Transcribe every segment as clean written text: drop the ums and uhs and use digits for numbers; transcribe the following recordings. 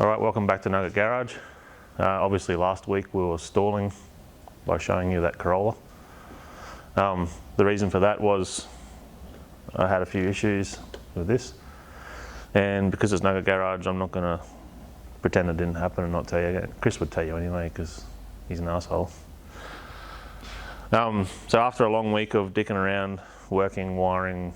Alright, welcome back to Nugget Garage. Obviously last week we were stalling by showing you that Corolla. The reason for that was I had a few issues with this, and because it's Nugget Garage I'm not going to pretend it didn't happen and not tell you. Chris would tell you anyway because he's an asshole. So after a long week of dicking around, working, wiring,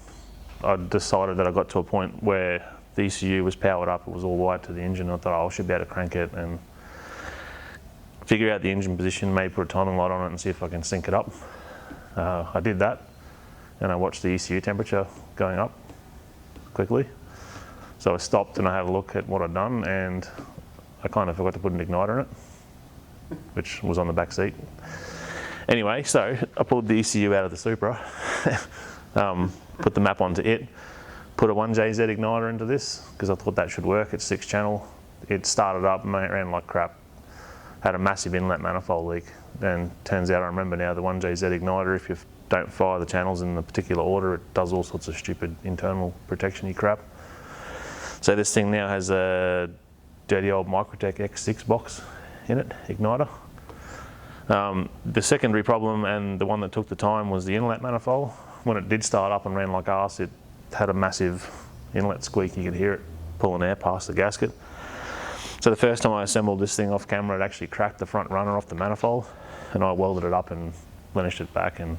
I decided that I got to a point where the ECU was powered up, it was all wired to the engine. I thought, oh, I should be able to crank it and figure out the engine position, maybe put a timing light on it and see if I can sync it up. I did that and I watched the ECU temperature going up quickly. So I stopped and I had a look at what I'd done, and I kind of forgot to put an igniter in it, which was on the back seat. Anyway, so I pulled the ECU out of the Supra, put the map onto it, put a 1JZ igniter into this because I thought that should work. It's 6-channel. It started up and it ran like crap. Had a massive inlet manifold leak. Then turns out I remember now the 1JZ igniter, if you don't fire the channels in the particular order, it does all sorts of stupid internal protection-y crap. So this thing now has a dirty old Microtech X6 box in it, igniter. The secondary problem, and the one that took the time, was the inlet manifold. When it did start up and ran like arse, it had a massive inlet squeak. You could hear it pulling air past the gasket. So the first time I assembled this thing off camera, it actually cracked the front runner off the manifold, and I welded it up and finished it back and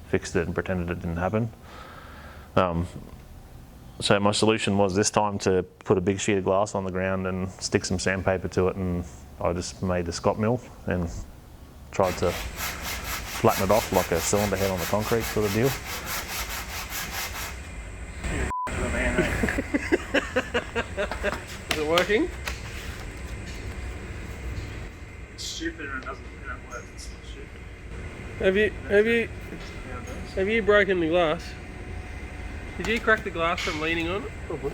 fixed it and pretended it didn't happen. So my solution was this time to put a big sheet of glass on the ground and stick some sandpaper to it, and I just made the Scott mill and tried to flatten it off like a cylinder head on the concrete sort of deal. Is it working? It's stupid and it doesn't work. It's stupid. Have you broken the glass? Did you crack the glass from leaning on it? Probably.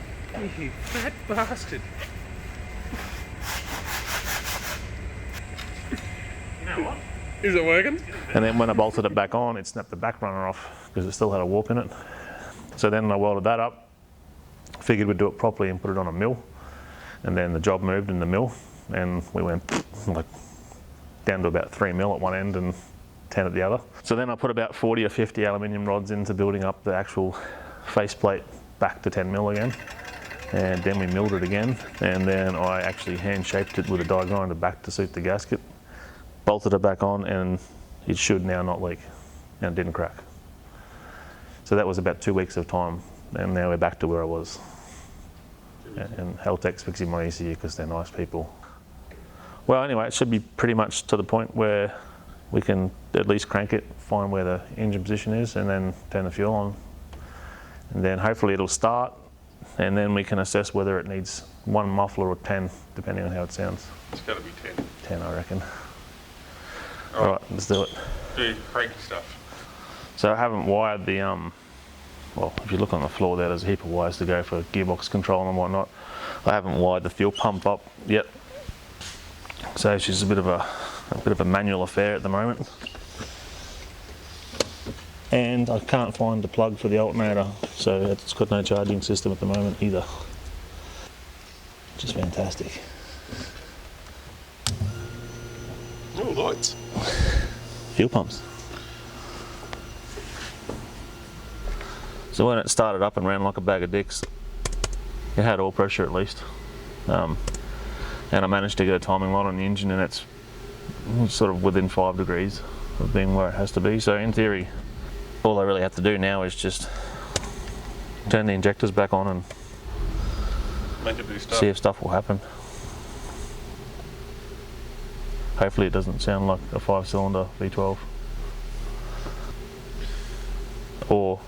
You fat bastard. You know what? Is it working? And then when I bolted it back on, it snapped the back runner off because it still had a warp in it. So then I welded that up, figured we'd do it properly and put it on a mill. And then the job moved in the mill and we went like down to about 3 mil at one end and 10 at the other. So then I put about 40 or 50 aluminium rods into building up the actual faceplate back to 10 mil again. And then we milled it again. And then I actually hand shaped it with a die grinder back to suit the gasket. Bolted it back on and it should now not leak, and it didn't crack. So that was about 2 weeks of time, and now we're back to where I was. And Heltec's fixing my ECU because they're nice people. Well, anyway, it should be pretty much to the point where we can at least crank it, find where the engine position is, and then turn the fuel on. And then hopefully it'll start, and then we can assess whether it needs 1 muffler or 10, depending on how it sounds. It's got to be 10. 10, I reckon. All right, let's do it. Do cranky stuff. So I haven't wired the, well, if you look on the floor there's a heap of wires to go for gearbox control and whatnot. I haven't wired the fuel pump up yet. So she's a bit of a manual affair at the moment. And I can't find the plug for the alternator, so it's got no charging system at the moment either. Which is fantastic. Oh, lights. Fuel pumps. So when it started up and ran like a bag of dicks, it had oil pressure at least. And I managed to get a timing light on the engine, and it's sort of within 5 degrees of being where it has to be. So in theory, all I really have to do now is just turn the injectors back on and make it do stuff. See if stuff will happen. Hopefully it doesn't sound like a 5-cylinder V12 or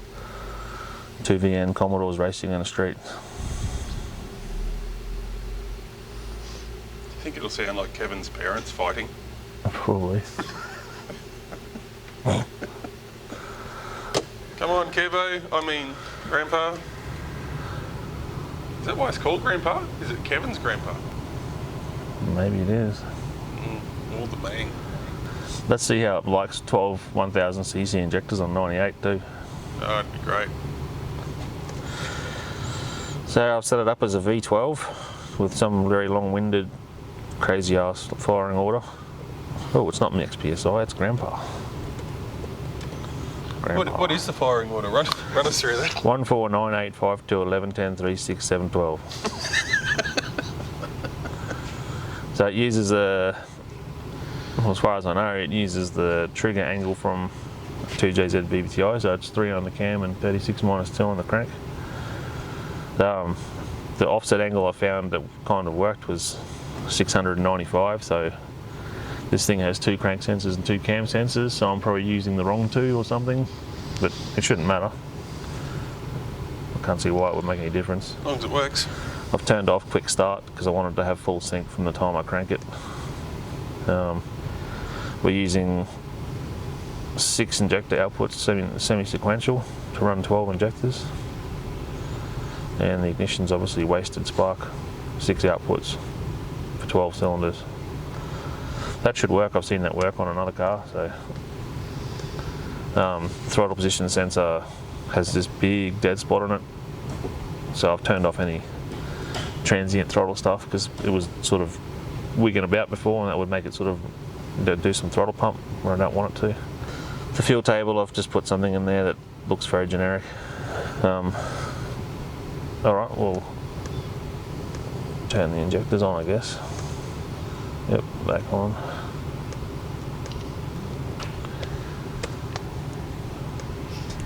2 VN Commodores racing in a street. Do you think it'll sound like Kevin's parents fighting? Probably. Come on, Kevo. I mean, Grandpa. Is that why it's called Grandpa? Is it Kevin's grandpa? Maybe it is. All the bang. Let's see how it likes 12 1000cc injectors on 98 too. Oh, that'd be great. So I've set it up as a V12. with some very long-winded, crazy-ass firing order. Oh, it's not Max PSI, it's Grandpa. What is the firing order? Run us through that. 1, 4, 9, 8, 5, 2, 11, 10, 3, 6, 7, 12. So it uses well, as far as I know, it uses the trigger angle from 2JZ VBTI, so it's 3 on the cam and 36 minus 2 on the crank. The offset angle I found that kind of worked was 695, so this thing has 2 crank sensors and 2 cam sensors, so I'm probably using the wrong 2 or something, but it shouldn't matter. I can't see why it would make any difference. As long as it works. I've turned off quick start because I wanted to have full sync from the time I crank it. We're using 6 injector outputs, semi-sequential, to run 12 injectors. And the ignition's obviously wasted spark, 6 outputs for 12 cylinders. That should work. I've seen that work on another car. So throttle position sensor has this big dead spot on it, so I've turned off any transient throttle stuff because it was sort of wigging about before, and that would make it sort of do some throttle pump where I don't want it to. The fuel table, I've just put something in there that looks very generic. Alright, we'll turn the injectors on, I guess. Yep, back on.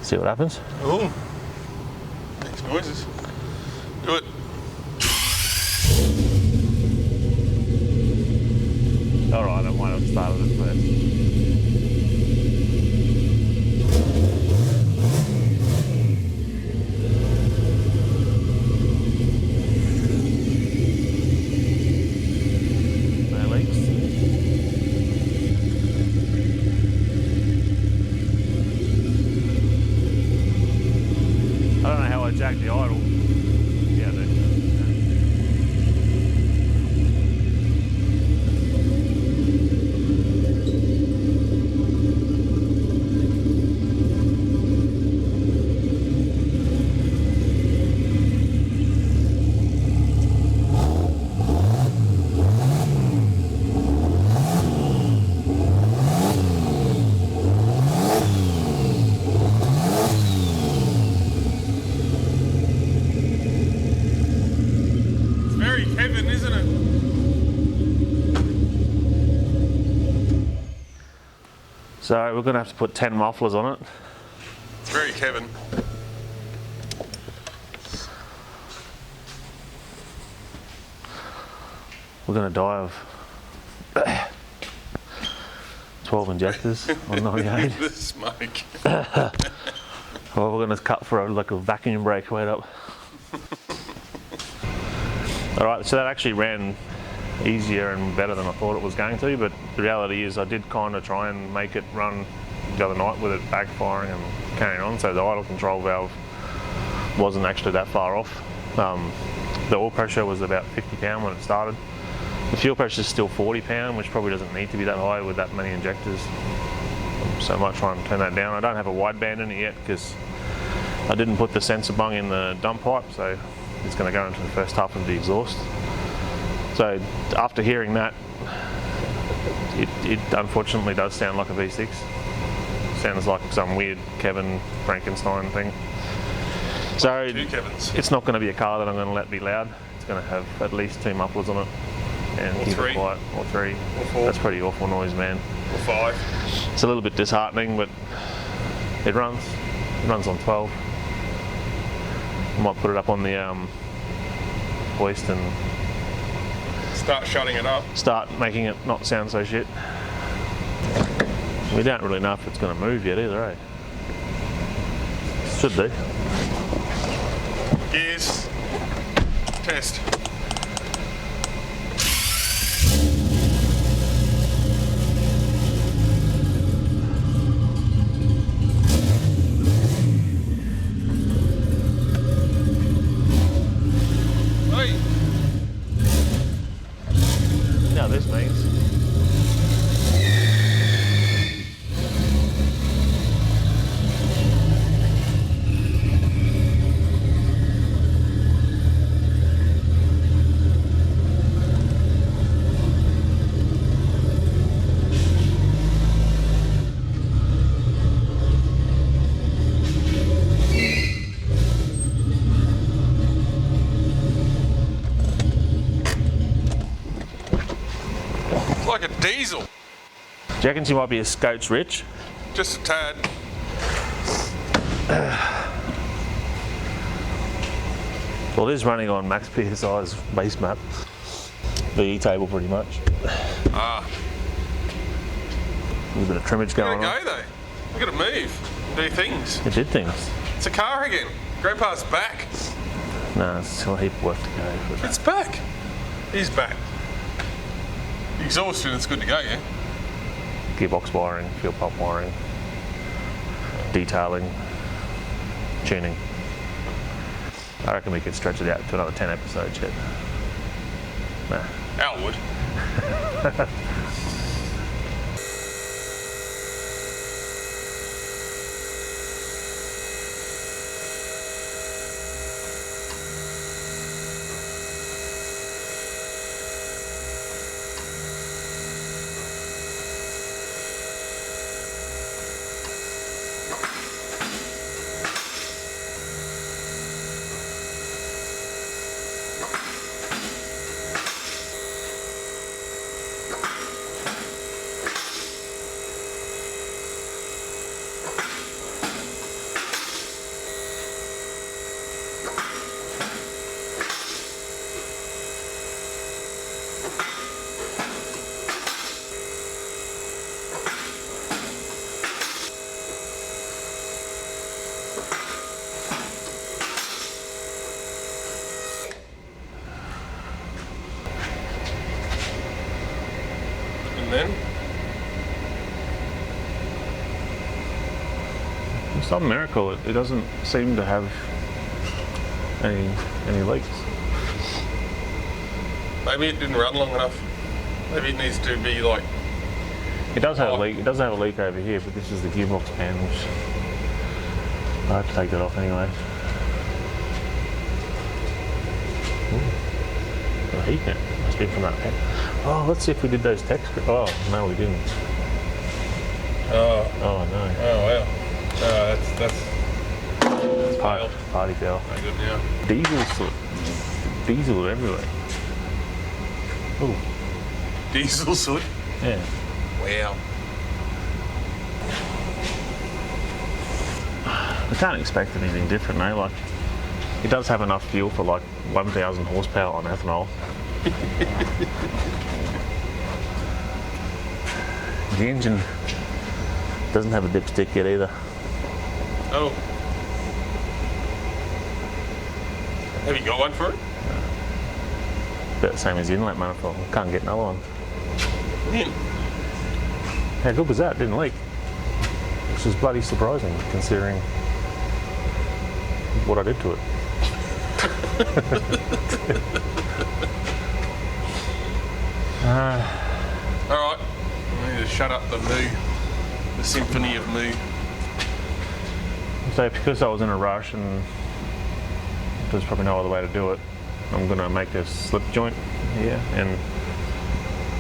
See what happens. Oh, makes noises. Do it. Alright, I might have started it first. Jack the idle. Yeah, I do. So we're going to have to put 10 mufflers on it. It's very Kevin. We're going to die of 12 injectors on 98. The smoke. Well, we're going to cut for like a vacuum brake weight up. Alright, so that actually ran easier and better than I thought it was going to, but the reality is I did kind of try and make it run the other night with it backfiring and carrying on, so the idle control valve wasn't actually that far off. The oil pressure was about 50 pound when it started. The fuel pressure is still 40 pound, which probably doesn't need to be that high with that many injectors, so I might try and turn that down. I don't have a wideband in it yet because I didn't put the sensor bung in the dump pipe, so it's going to go into the first half of the exhaust. So after hearing that, it unfortunately does sound like a V6. Sounds like some weird Kevin Frankenstein thing. So it's not going to be a car that I'm going to let be loud. It's going to have at least 2 mufflers on it and keep it quiet, or 3. Or 4. That's pretty awful noise, man. Or 5. It's a little bit disheartening, but it runs. It runs on 12. I might put it up on the hoist and start shutting it up. Start making it not sound so shit. We don't really know if it's going to move yet either, eh? Should do. Gears. Test. This means Diesel. Do you reckon she might be a Scotch rich? Just a tad. Well, it is running on max PSI's base map. VE table pretty much. Ah. A little bit of trimmage Look going at on. it go though. Look at it move. Do things. It did things. It's a car again. Grandpa's back. No, it's still a heap of work to go. But It's back. He's back. Exhausted and it's good to go, yeah? gearbox wiring, fuel pump wiring, detailing, tuning. I reckon we could stretch it out to another 10 episodes yet. Nah. Al would. And then For some miracle, it doesn't seem to have any leaks. maybe it didn't run long enough. Maybe it needs to be like, It does have a leak. It does have a leak over here, but this is the gearbox pan, which I have to take that off anyway. Ooh. The heat net must be from that pan. Oh, let's see if we did those tech scripts. Oh no, we didn't. oh Oh wow. That's no. Party foul. no good now. Diesel everywhere. Ooh. Diesel soot. Yeah. Wow. I can't expect anything different, eh? Like, it does have enough fuel for like 1,000 horsepower on ethanol. The engine doesn't have a dipstick yet either. Oh. Have you got one for it? About the same as the inlet manifold. Can't get another one. Yeah. How good was that? Didn't leak. Which is bloody surprising considering what I did to it. All right. I need to shut up the symphony of moo. So because I was in a rush and there's probably no other way to do it, I'm going to make a slip joint here, and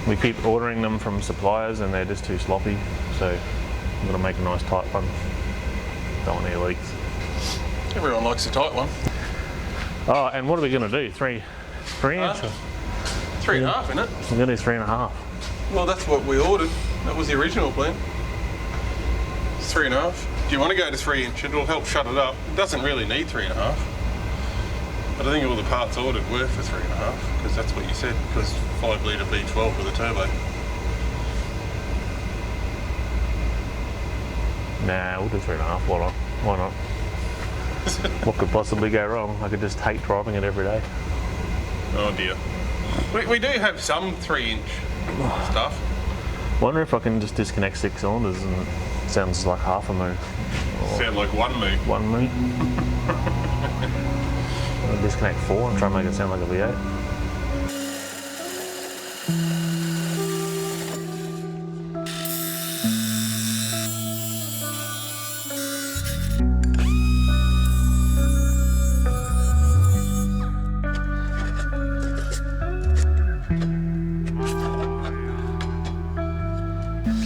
we keep ordering them from suppliers and they're just too sloppy, so I'm going to make a nice tight one. Don't want any leaks. Everyone likes a tight one. Oh, and what are we going to do? 3 inch? 3.5, isn't it? I'm going to do 3.5. Well, that's what we ordered. That was the original plan. It's 3.5. Do you want to go to 3 inch? It'll help shut it up. It doesn't really need 3.5. But I think all the parts ordered were for 3.5, because that's what you said, because 5 litre V12 with a turbo. Nah, we'll do 3.5. Why not? What could possibly go wrong? I could just hate driving it every day. Oh dear. We do have some 3 inch stuff. Wonder if I can just disconnect 6 cylinders and it sounds like half a moo. Sound like one moo. 1 moo. I'll disconnect 4 and try and make it sound like a V8.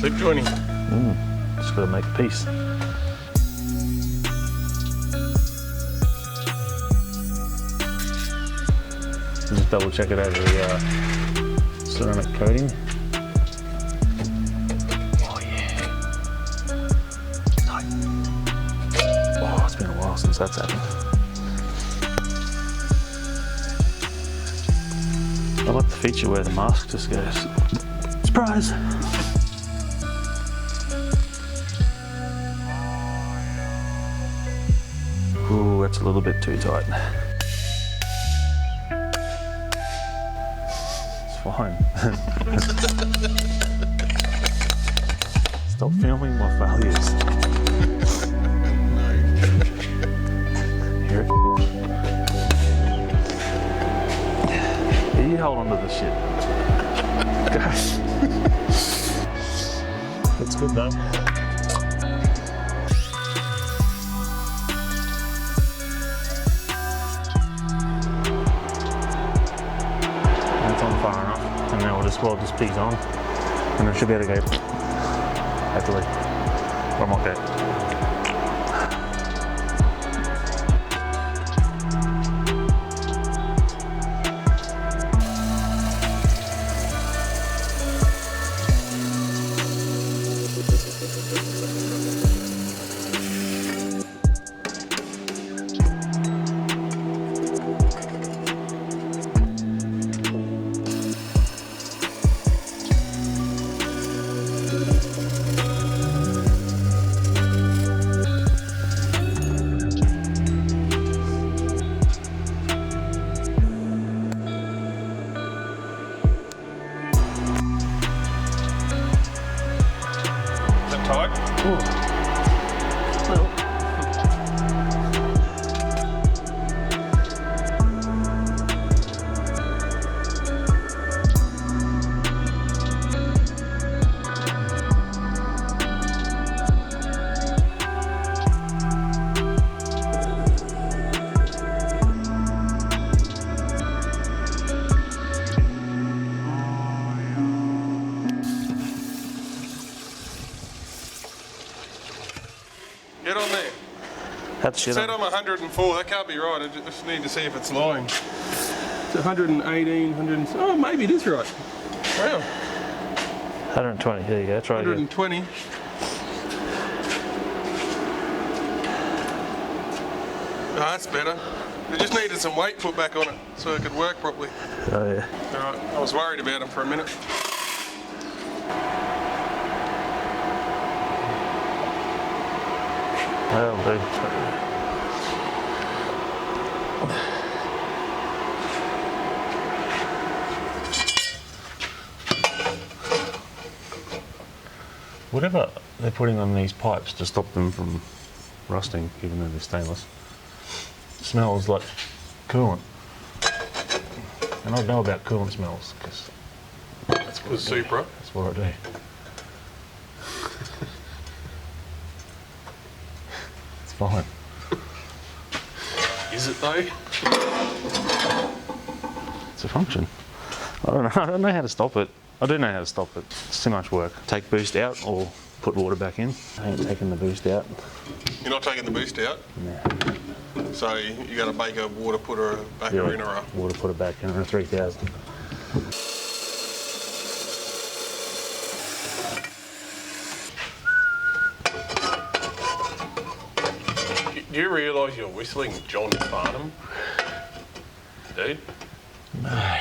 Slip joining. Just gotta make a piece. Just double check it over the ceramic coating. since that's happened. I like the feature where the mask just goes, surprise! Ooh, that's a little bit too tight. It's fine. Stop filming my failures. Here it. You hold on to the shit. Gosh. That's good though. That's on far enough. And now we'll just peek on. And it should be able to go. Hopefully. Or I might go. Get on there. That's shit. Set on 104, that can't be right. I just need to see if it's lying. It's 118, 100. Oh, maybe it is right. Wow. 120, there you go, try again. 120. Oh, that's better. I just needed some weight put back on it so it could work properly. Oh yeah. Alright, I was worried about him for a minute. Well, dude. Whatever they're putting on these pipes to stop them from rusting, even though they're stainless, smells like coolant. And I know about coolant smells because That's good Supra. that's what I do. It's fine. Is it though? It's a function. I don't know how to stop it. I do know how to stop it. It's too much work. Take boost out or put water back in. I ain't taking the boost out. You're not taking the boost out? Nah. So you got to bake a water putter back Yeah, in or a... water put it back in a 3000. Do you realise you're whistling John Farnham? Dude? No.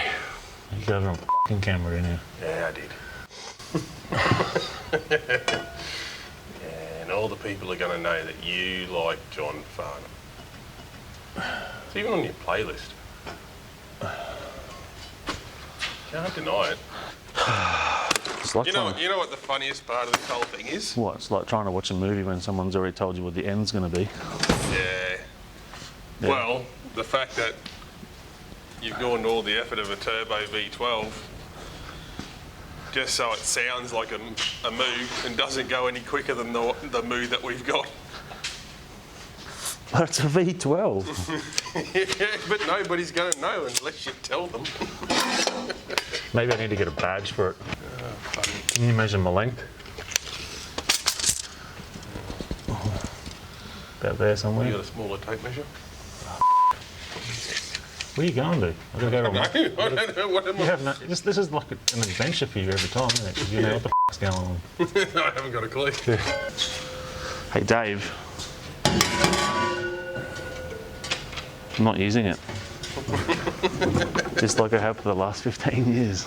You got it on fucking camera in here. Yeah, I did. And all the people are going to know that you like John Farnham. It's even on your playlist. Can't deny it. It's like You know what the funniest part of this whole thing is? what? It's like trying to watch a movie when someone's already told you what the end's going to be. Yeah. Well, the fact that you've gone to all the effort of a turbo V12 just so it sounds like a move and doesn't go any quicker than the move that we've got. But it's a V12. Yeah, but nobody's going to know unless you tell them. Maybe I need to get a badge for it. Can you measure my length? About there somewhere. You got a smaller tape measure? Where are you going to? I've got to go to No, I don't know what am You have no, this is like an adventure for you every time, isn't it? 'Cause you know what the f***'s going on. I haven't got a clue. Hey Dave, I'm not using it. Just like I have for the last 15 years.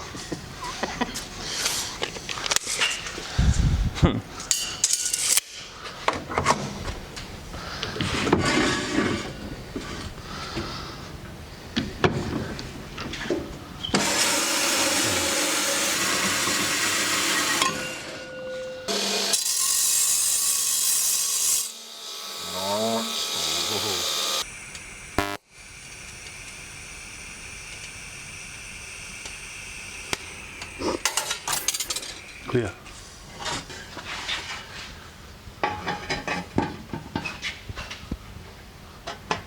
Clear. I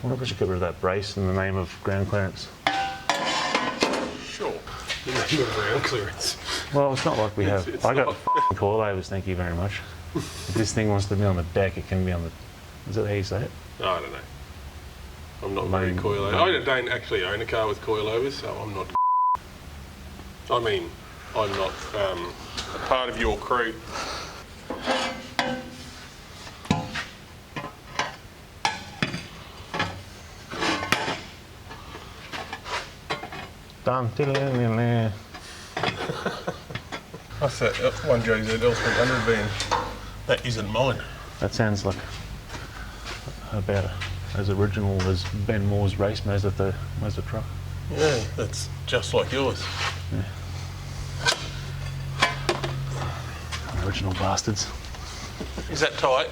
wonder if I should get rid of that brace in the name of ground clearance. Sure. You know, you got ground clearance. Well, it's not like we have. It's I got not. coilovers, thank you very much. If this thing wants to be on the deck, it can be on the. Is that how you say it? I don't know. I'm not very coilover. I don't actually own a car with coilovers, so I'm not. I mean, I'm not a part of your crew. Done. What's that? One JZ L300 van. That isn't mine. That sounds like about as original as Ben Moore's race Mazda truck. Yeah, that's just like yours. Original bastards. Is that tight?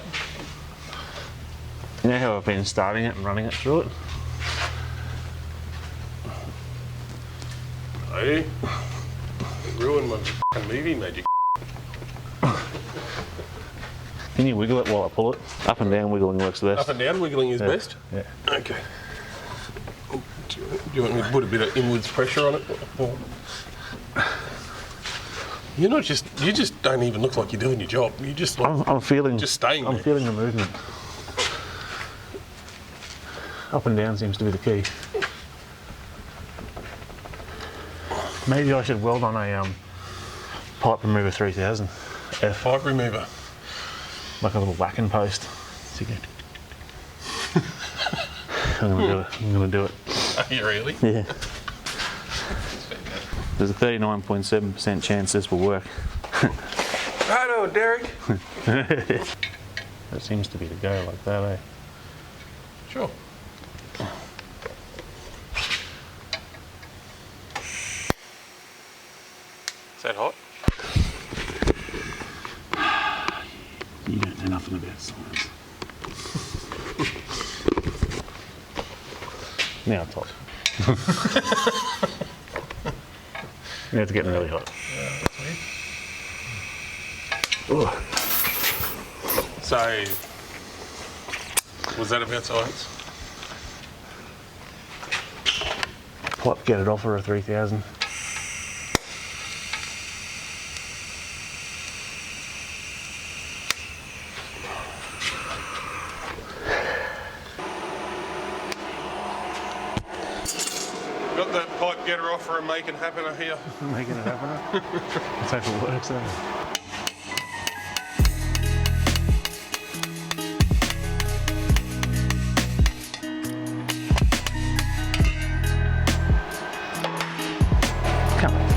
You know how I've been starting it and running it through it? Hey, it ruined my fucking movie magic. Can you wiggle it while I pull it? Up and down wiggling works best. Up and down wiggling is best? Yeah. Okay. Do you want me to put a bit of inwards pressure on it? Or... you just don't even look like you're doing your job. You just like, I'm feeling. just staying I'm there. feeling the movement. Up and down seems to be the key. Maybe I should weld on a pipe remover 3000. Pipe remover. Like a little whacking post. I'm gonna do it. Are you really? Yeah. There's a 39.7% chance this will work. Righto, Derek. That seems to be the go like that, eh? Sure. Is that hot? You don't know nothing about science. Now it's hot. Now it's getting really hot. Ugh. So, was that about science? Pipe get it off for a 3000. Got that pipe getter off for a make it happen here. Making it happen. Let's hope it works then. Come on.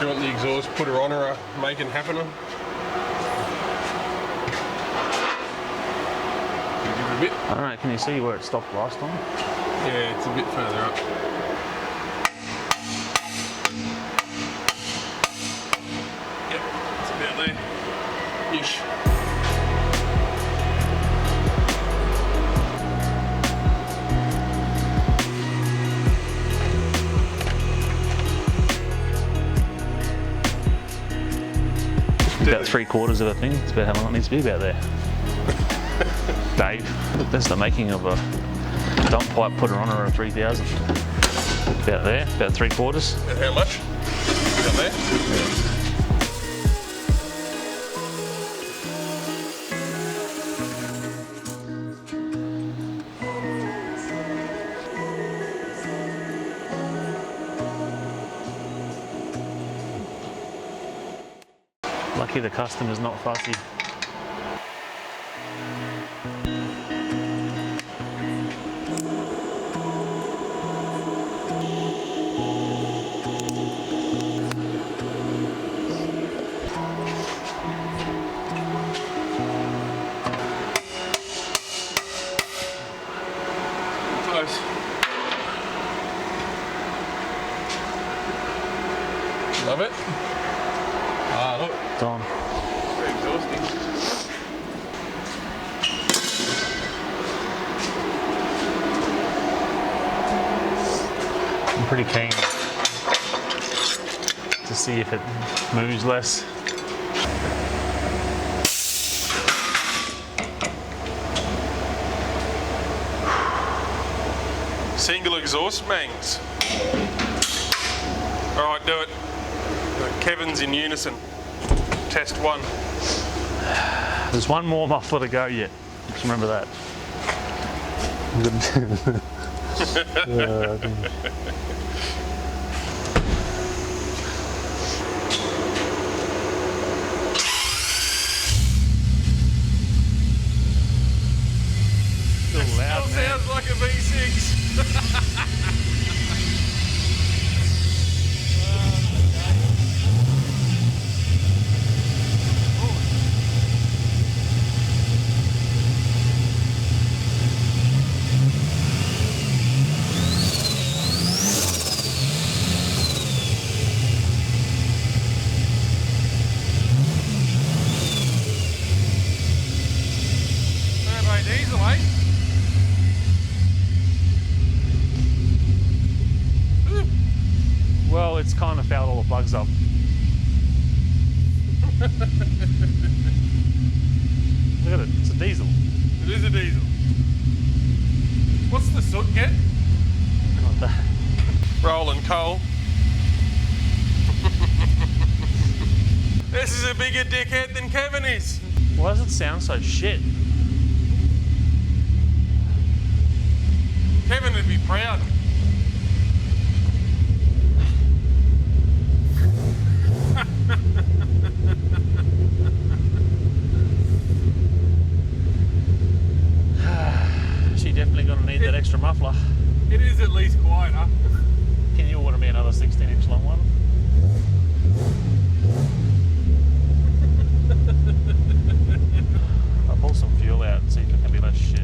Do you want the exhaust putter on or a make it happen? Give it a bit. I don't know, can you see where it stopped last time? Yeah, it's a bit further up. Yep, it's about there. Ish. About 3/4 of a thing. It's about how long it needs to be about there. Dave, that's the making of a dump pipe putter on or a 3000. About there, about 3/4. And how much? About there? Lucky the customer's not fussy. Close. Love it. Ah, look. It's on. Very exhausting. I'm pretty keen to see if it moves less. Single exhaust mangs. All right, do it. Kevin's in unison. Test 1. There's one more muffler to go yet. Just remember that. Still loud, Still man. sounds like a V6. Turbo diesel, eh? Well, it's kind of fouled all the plugs up. Look at it, it's a diesel. It is a diesel. What's the soot get? Not that. Rolling coal. This is a bigger dickhead than Kevin is. Why does it sound so shit? Kevin would be proud. She definitely gonna need that extra muffler. It is at least quieter. Can you order me another 16-inch long one? I'll pull some fuel out and see if it can be less shit.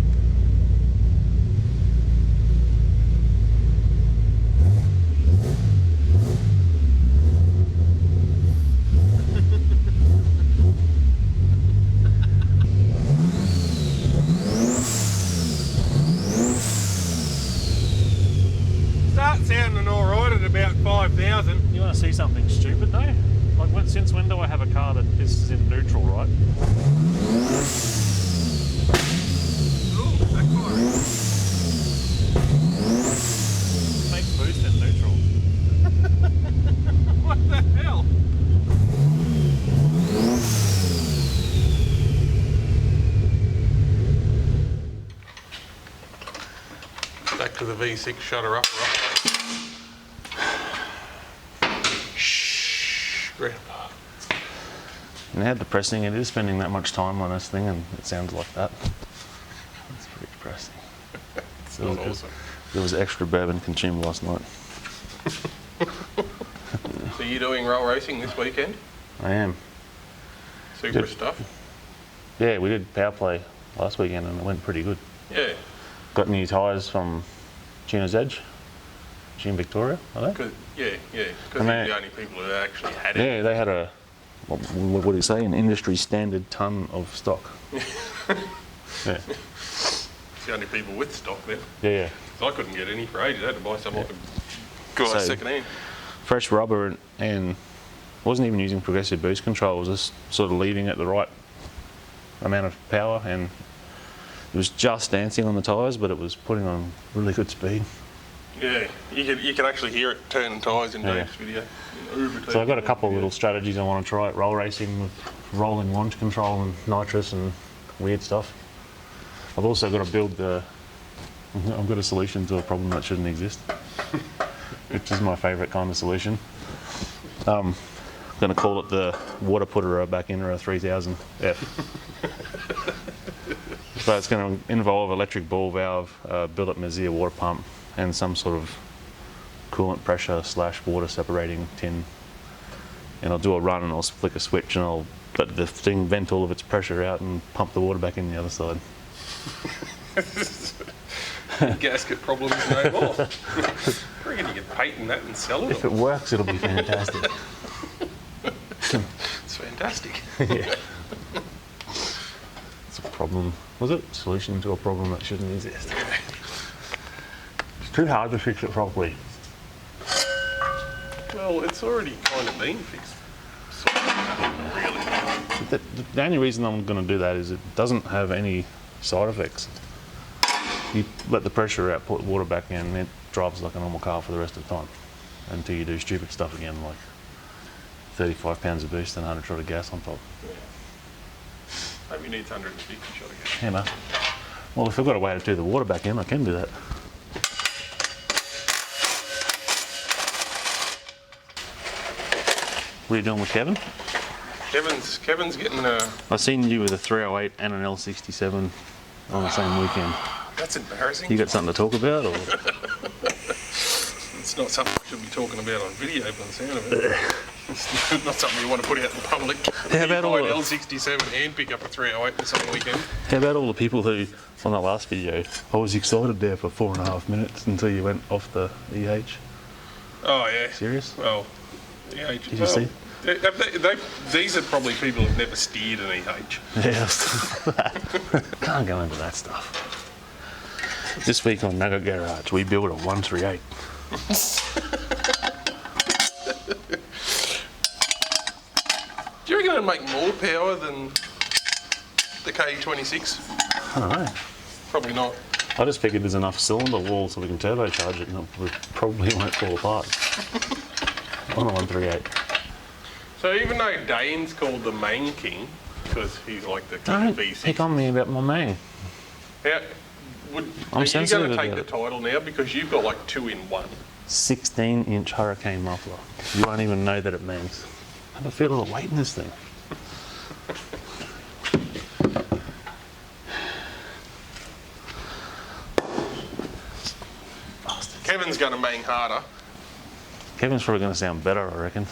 Start sounding alright at about 5,000. You want to see something stupid though? Like since when do I have a car that this is in neutral, right? Ooh, backfiring. Make boost in neutral. What the hell? Back to the V6 shutter upper. Shh. Grandpa. And how depressing it is spending that much time on this thing and it sounds like that. It's pretty depressing. It's not awesome. There was extra bourbon consumed last night. So you're doing roll racing this weekend? I am. Super Good. stuff? Yeah, we did power play last weekend and it went pretty good. Yeah. Got new tyres from Chino's Edge, in Victoria, are they? Yeah, because And they're they- the only people who actually had it. Yeah, they had a, what do you say, an industry standard ton of stock. Yeah, It's the only people with stock then. yeah. 'Cause I couldn't get any for ages. I had to buy some off a guy So- second hand. Fresh rubber and wasn't even using progressive boost control, it was just sort of leaving it the right amount of power, and it was just dancing on the tyres, but it was putting on really good speed. Yeah, you can actually hear it turning tyres in Yeah. Dave's video. So I've got a couple of little strategies I want to try at roll racing with rolling launch control and nitrous and weird stuff. I've also got to build I've got a solution to a problem that shouldn't exist, which is my favourite kind of solution. I'm going to call it the water putter back in 3000F. So it's going to involve electric ball valve, built-up Mazia water pump, and some sort of coolant pressure / water separating tin. And I'll do a run and I'll flick a switch and I'll let the thing vent all of its pressure out and pump the water back in the other side. Gasket problems no more. I reckon you could patent that and sell it. If it works, it'll be fantastic. It's fantastic. Yeah. It's a problem. Was it? Solution to a problem that shouldn't exist. It's too hard to fix it properly. Well, it's already kind of been fixed. Sort of, really. The only reason I'm going to do that is it doesn't have any side effects. You let the pressure out, put water back in, and it drives like a normal car for the rest of the time until you do stupid stuff again, like 35 pounds of boost and 100 shot of gas on top. Maybe needs 150 shot again. You know. Well, if I've got a way to do the water back in, I can do that. What are you doing with Kevin? Kevin's getting I seen you with a 308 and an L67 on the same weekend. that's embarrassing. You got something to talk about, or? It's not something we should be talking about on video by the sound of it. It's not something you want to put out in the public. How about all an the- L67 and pick up a 308 this same weekend? How about all the people who, on the last video, I was excited there for 4.5 minutes until you went off the EH. Oh yeah. Serious? Well, yeah. Did you see? These are probably people who've never steered an EH. Yeah, can't go into that stuff. This week on Nugget Garage, we built a 138. Do you reckon it'd make more power than the K26? I don't know. Probably not. I just figured there's enough cylinder wall so we can turbocharge it and it probably won't fall apart on a 138. So even though Dane's called the main king, because he's like the king Don't of V6, pick on me about my man. are I'm you going sensitive to take about the it. title now because you've got like 2 in 1? 16-inch hurricane muffler. You won't even know that it means. I have a feel of weight in this thing. Kevin's going to bang harder. Kevin's probably going to sound better, I reckon.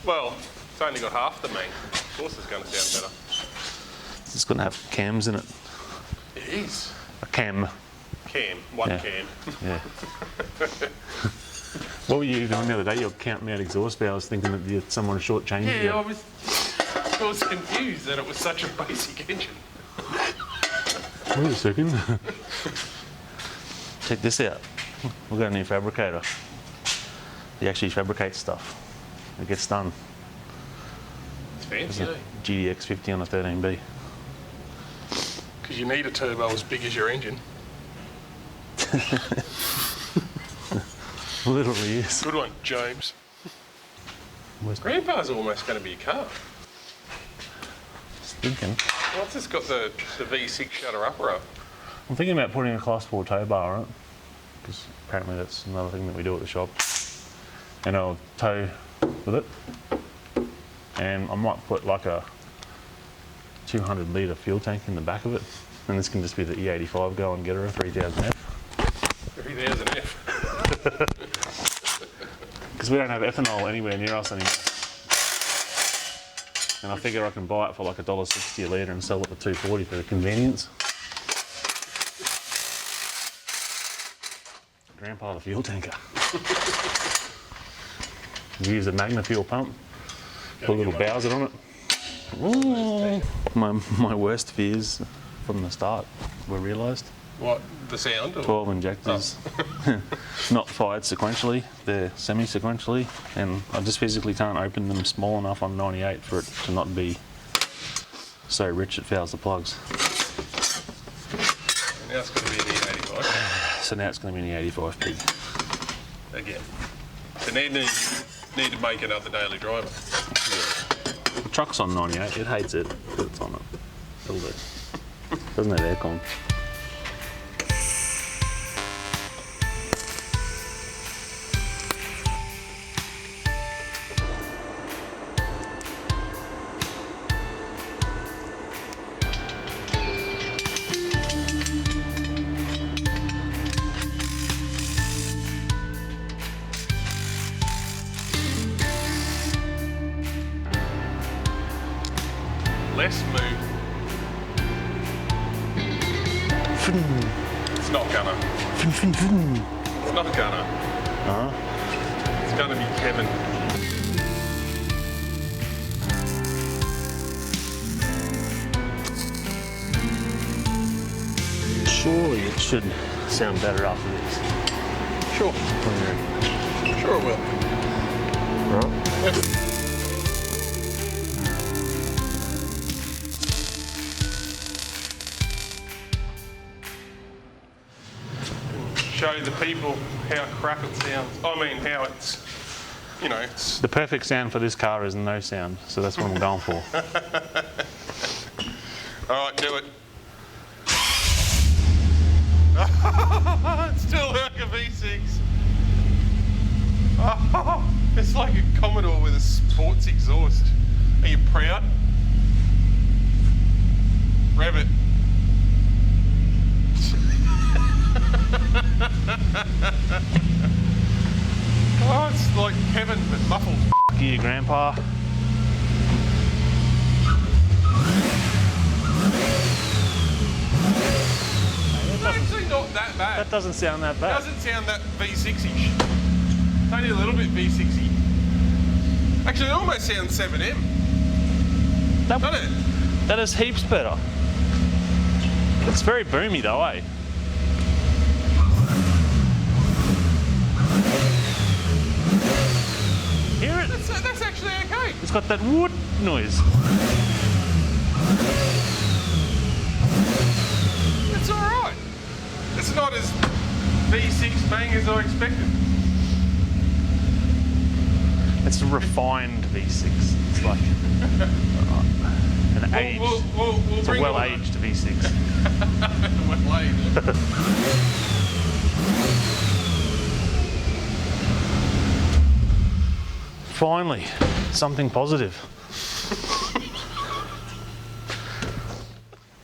Well, it's only got half the main. Of course it's going to sound better. It's going to have cams in it. It is. A cam. One Yeah. cam. Yeah. What were you doing the other day? You were counting out exhaust valves thinking that someone shortchanged you. Yeah, I was confused that it was such a basic engine. Wait a second. Check this out. We've got a new fabricator. He actually fabricates stuff. It gets done. It's fancy, eh? GDX 50 on a 13B. Because you need a turbo as big as your engine. Literally is. Good one, James. Where's Grandpa's almost going to be a car. thinking? Well, it's just got the V6 shutter upper up. I'm thinking about putting a class 4 tow bar on it, because apparently that's another thing that we do at the shop. And I'll tow with it. And I might put like a 200 litre fuel tank in the back of it. And this can just be the E85 go and get her a 3000F. 3000F. Because we don't have ethanol anywhere near us anymore. And I figure I can buy it for like $1.60 a litre and sell it for $2.40 for the convenience. Grandpa the fuel tanker. Use a Magna fuel pump. Put a little Bowser on it. Ooh. My worst fears from the start were realised. What, the sound? Or? 12 injectors, not fired sequentially, they're semi-sequentially, and I just physically can't open them small enough on 98 for it to not be so rich it fouls the plugs. Now it's going to be in the 85. So now it's going to be in the 85 pig. Again. So need to make another daily driver. The truck's on 98, it hates it, but it's on it. A little bit. Doesn't have aircon. Less move. It's not gonna. It's not gonna. It's gonna be Kevin. Surely it should sound better after this. Sure. Sure it will. Right. Yep. Show the people how crap it sounds. I mean, how it's, you know, it's... The perfect sound for this car is no sound, so that's what I'm going for. All right, do it. It's still like a V6. Oh, it's like a Commodore with a sports exhaust. Are you proud? Rev it. Oh, it's like Kevin but muffled. Fuck you, Grandpa. It's actually not that bad. That doesn't sound that It bad. doesn't sound that V6-ish. It's only a little bit V6-y. Actually, it almost sounds 7M. Doesn't it? That is heaps better. It's very boomy though, eh? Hear it? That's actually okay. It's got that wood noise. It's alright. It's not as V6 bang as I expected. It's a refined V6. It's like an aged, We'll it's a bring well-aged V6. Well-aged. Finally, something positive.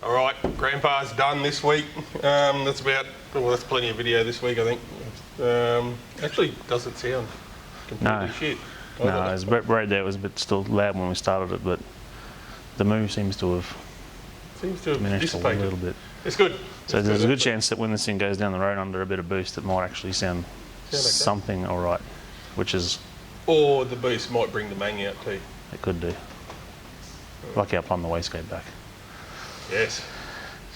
All right, Grandpa's done this week. That's plenty of video this week, I think. Actually, doesn't sound completely No. shit. No, as Brett read there, it was a bit still loud when we started it, but the move seems to have Seems to have diminished a dissipated. little bit. It's good. So there's a good chance that when this thing goes down the road under a bit of boost, it might actually sound okay. something all right, which is, Or the boost might bring the mang out too. it could do. Lucky I plumbed the wastegate back. Yes.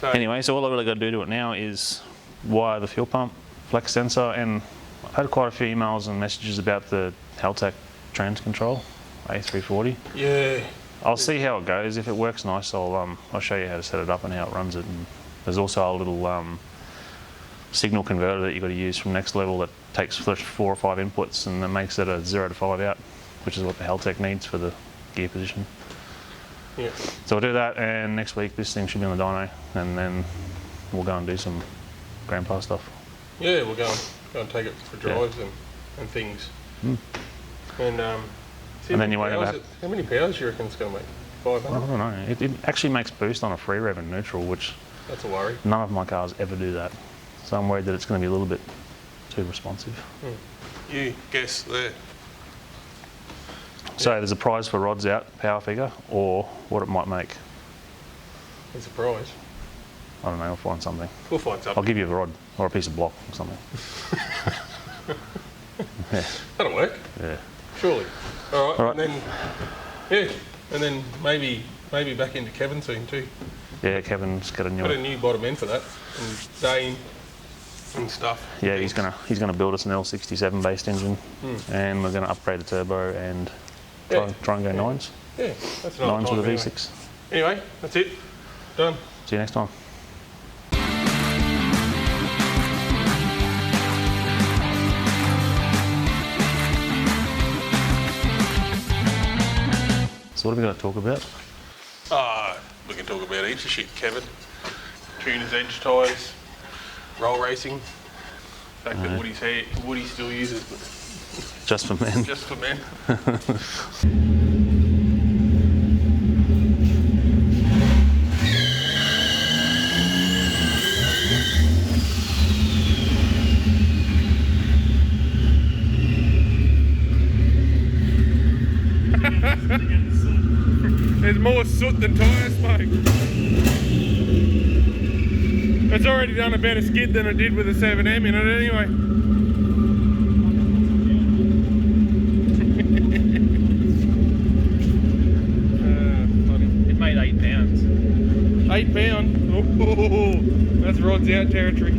So Anyway, so all I really got to do to it now is wire the fuel pump, flex sensor, and I've had quite a few emails and messages about the Haltech trans control, A340. yeah, I'll see how it goes. If it works nice, I'll show you how to set it up and how it runs it. And there's also a little signal converter that you've got to use from Next Level that takes 4 or 5 inputs and then makes it a 0 to 5 out, which is what the Haltech needs for the gear position. yeah. So we'll do that, and next week this thing should be on the dyno, and then we'll go and do some Grandpa stuff. Yeah, we'll go and take it for drives and things. And see And how then many you won't powers have it- how many powers do you reckon it's going to make? 500? I don't know. It actually makes boost on a free rev and neutral, which That's a worry. none of my cars ever do that. So I'm worried that it's going to be a little bit too responsive. You guess there. So there's a prize for rods out, power figure, or what it might make. It's a prize. I don't know, I'll find something. We'll find I'll something. give you a rod. or a piece of block or something. Yeah. That'll work. Yeah. Surely. All right. All right. And then, yeah, and then maybe back into Kevin soon too. Yeah, Kevin's got a Got a new. new bottom end for that, and Dane and stuff. Yeah, he's gonna build us an L67 based engine, and we're gonna upgrade the turbo and try and go nines. Yeah, that's another Nines time with a anyway. V6. Anyway, that's it. Done. See you next time. So what are we going to talk about? We can talk about heaps of shit, Kevin. Tuners, edge tyres, roll racing. The fact that Woody still uses it Just for men. just for men. There's more soot than tyre smoke. It's already done a better skid than it did with a 7M in it anyway. Funny. It made 8 pounds. 8 pound. Oh, that's rods out territory.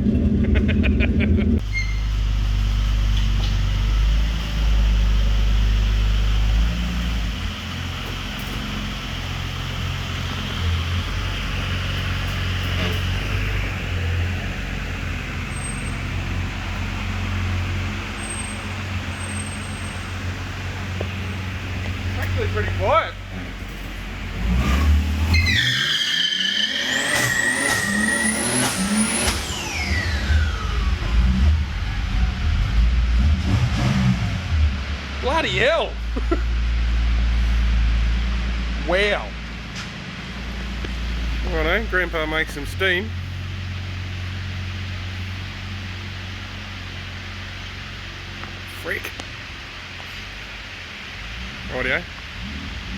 Actually pretty quiet. Bloody hell! Wow. Righto, Grandpa makes some steam. Freak. Rightio.